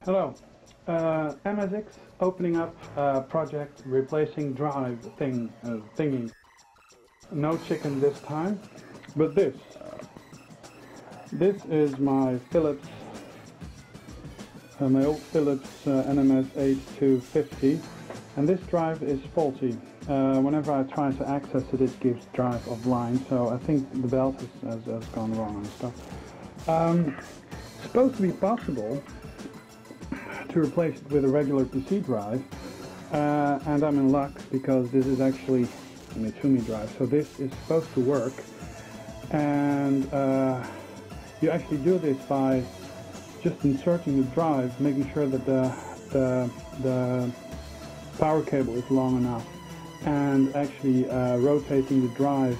Hello, MSX opening up project replacing drive thingy. No chicken this time, but this is my Philips, my old Philips NMS 8250, and this drive is faulty. Whenever I try to access it, it gives drive offline, so I think the belt has gone wrong and stuff. It's supposed to be possible to replace it with a regular PC drive, and I'm in luck because this is actually a Mitsumi drive, so this is supposed to work. And you actually do this by just inserting the drive, making sure that the power cable is long enough, and actually rotating the drive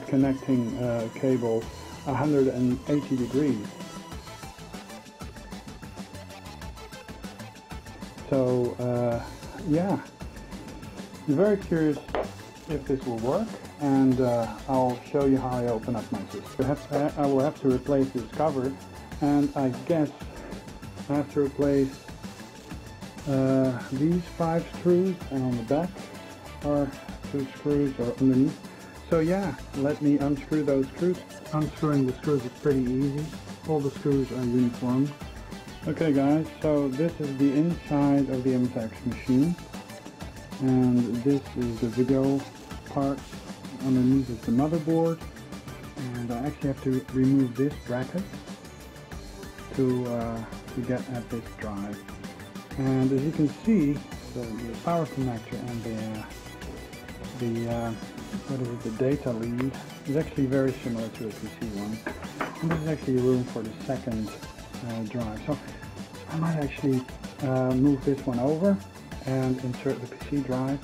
connecting cable 180 degrees. So yeah, I'm very curious if this will work, and I'll show you how I open up my system. I will have to replace this cover, and I guess I have to replace these 5 screws, and on the back are 2 screws or underneath. So yeah, let me unscrew those screws. Unscrewing the screws is pretty easy. All the screws are uniform. Okay guys, so this is the inside of the MSX machine, and this is the video part. Underneath is the motherboard, and I actually have to remove this bracket to get at this drive. And as you can see, the power connector and the data lead is actually very similar to a PC one. And this is actually room for the second drive. So I might actually move this one over and insert the PC drive.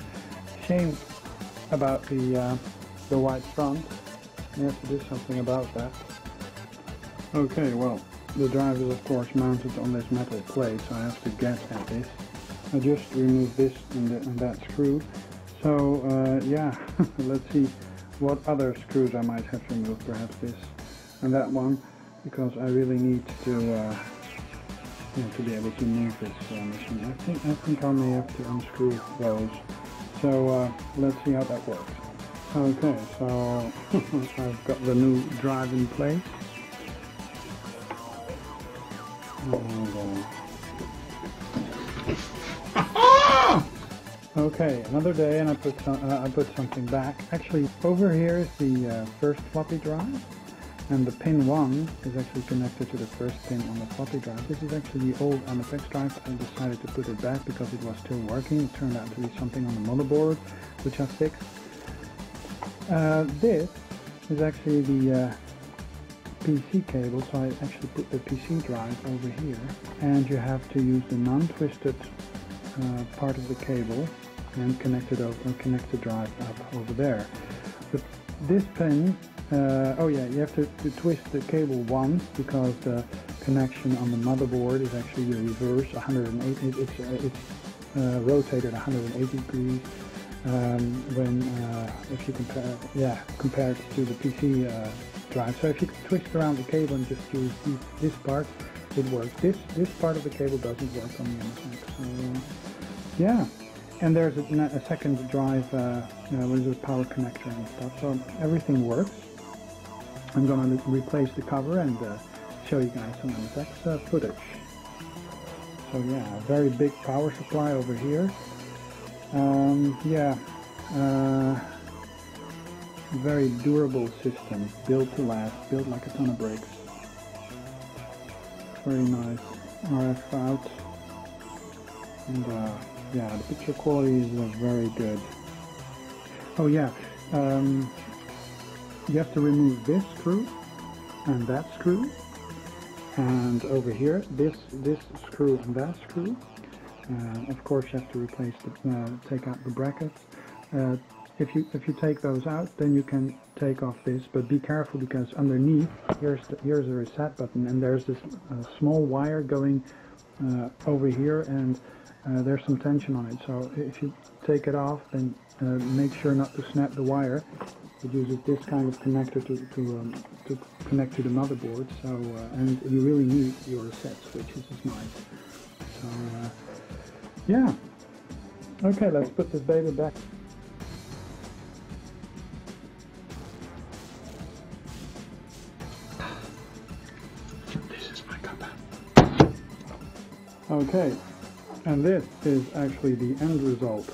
Shame about the white front. You have to do something about that. Okay, well, the drive is of course mounted on this metal plate, so I have to get at this. I just removed this and that screw. So yeah, let's see what other screws I might have to remove. Perhaps this and that one, because I really need to be able to move this machine. I think I may have to unscrew those. So let's see how that works. Okay, so I've got the new drive in place. Okay, another day, and I put something back. Actually, over here is the first floppy drive, and the pin 1 is actually connected to the first pin on the floppy drive. This is actually the old MSX drive. I decided to put it back because it was still working. It turned out to be something on the motherboard, which I fixed. This is actually the PC cable, so I actually put the PC drive over here, and you have to use the non-twisted part of the cable and connect the drive up over there. But this pin, oh yeah, you have to twist the cable once, because the connection on the motherboard is actually the reverse, 180. It's rotated 180 degrees. If you compare it to the PC drive. So if you twist around the cable and just use this part, it works. This part of the cable doesn't work on the MSX. So yeah, and there's a second drive with a power connector and stuff. So everything works. I'm gonna replace the cover and show you guys some MSX footage. So yeah, a very big power supply over here. Very durable system, built to last, built like a ton of bricks. Very nice RF out, and yeah, the picture quality is very good. Oh yeah, you have to remove this screw and that screw, and over here this screw and that screw. Of course, you have to replace take out the brackets. If you take those out, then you can take off this, but be careful, because underneath here's a reset button, and there's this small wire going over here, and there's some tension on it. So if you take it off, then make sure not to snap the wire, it uses this kind of connector to connect to the motherboard. So and you really need your set switches as mine. So yeah. Okay, let's put this baby back. This is my cup. Okay, and this is actually the end result.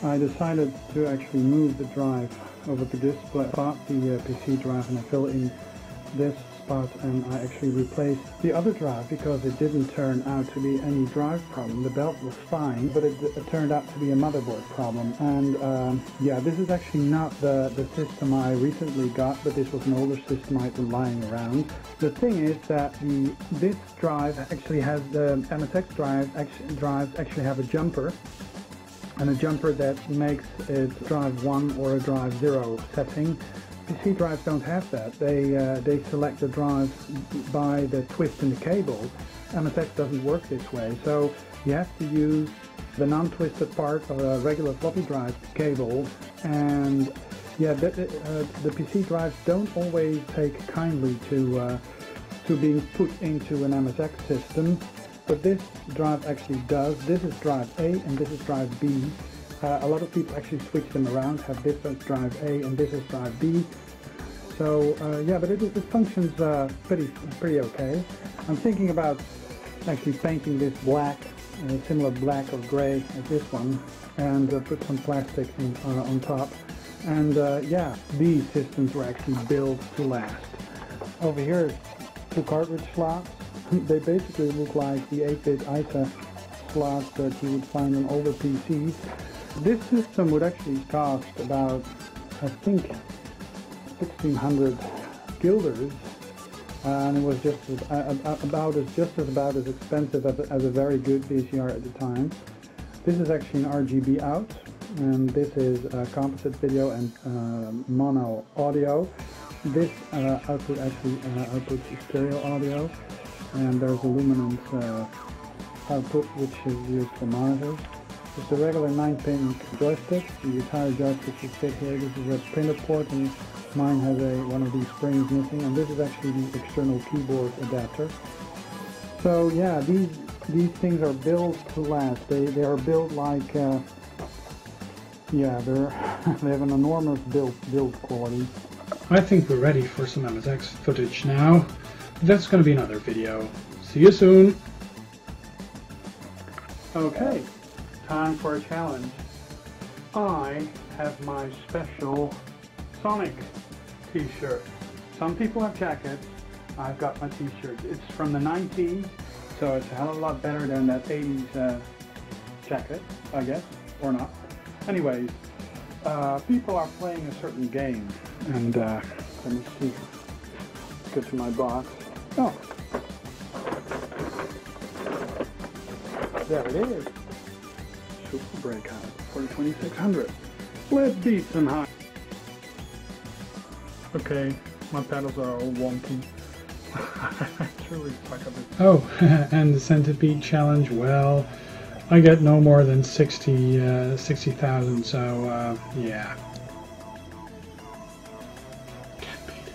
I decided to actually move the drive over to this spot, the PC drive, and I fill in this spot, and I actually replaced the other drive because it didn't turn out to be any drive problem. The belt was fine, but it turned out to be a motherboard problem. And yeah, this is actually not the system I recently got, but this was an older system I'd been lying around. The thing is that this drive actually has the MSX drives actually have a jumper, and a jumper that makes it drive 1 or a drive 0 setting. PC drives don't have that. They select the drives by the twist in the cable. MSX doesn't work this way, so you have to use the non-twisted part of a regular floppy drive cable. And yeah, the PC drives don't always take kindly to being put into an MSX system, but this drive actually does. This is drive A and this is drive B. A lot of people actually switch them around, have this as drive A and this is drive B. So yeah, but it functions pretty okay. I'm thinking about actually painting this black, similar black or gray as this one, and put some plastic on top. And yeah, these systems were actually built to last. Over here, 2 cartridge slots. They basically look like the 8-bit ISA slots that you would find on older PCs. This system would actually cost about, I think, 1,600 guilders, and it was just about as expensive as a very good VCR at the time. This is actually an RGB out, and this is composite video and mono audio. This output actually outputs stereo audio, and there's a luminance output which is used for monitors. It's a regular 9-pin joystick. The entire joystick should fit here. This is a printer port, and mine has one of these springs missing, and this is actually the external keyboard adapter. So yeah, these things are built to last. They are built like yeah, they have an enormous build quality. I think we're ready for some MSX footage now. That's going to be another video. See you soon. Okay, time for a challenge. I have my special Sonic t-shirt. Some people have jackets. I've got my t-shirt. It's from the 90s, so it's a hell of a lot better than that 80s jacket, I guess, or not. Anyways, people are playing a certain game, and let me see. Go to my box. Oh, there it is. SuperBreakout for the 2600. Let's beat some high. Okay, my pedals are all wonky. I truly suck at it. Oh, and the Centipede challenge, well, I get no more than 60,000, so yeah. Can't beat it.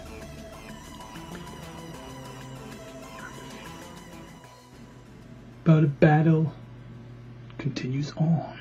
But the battle continues on.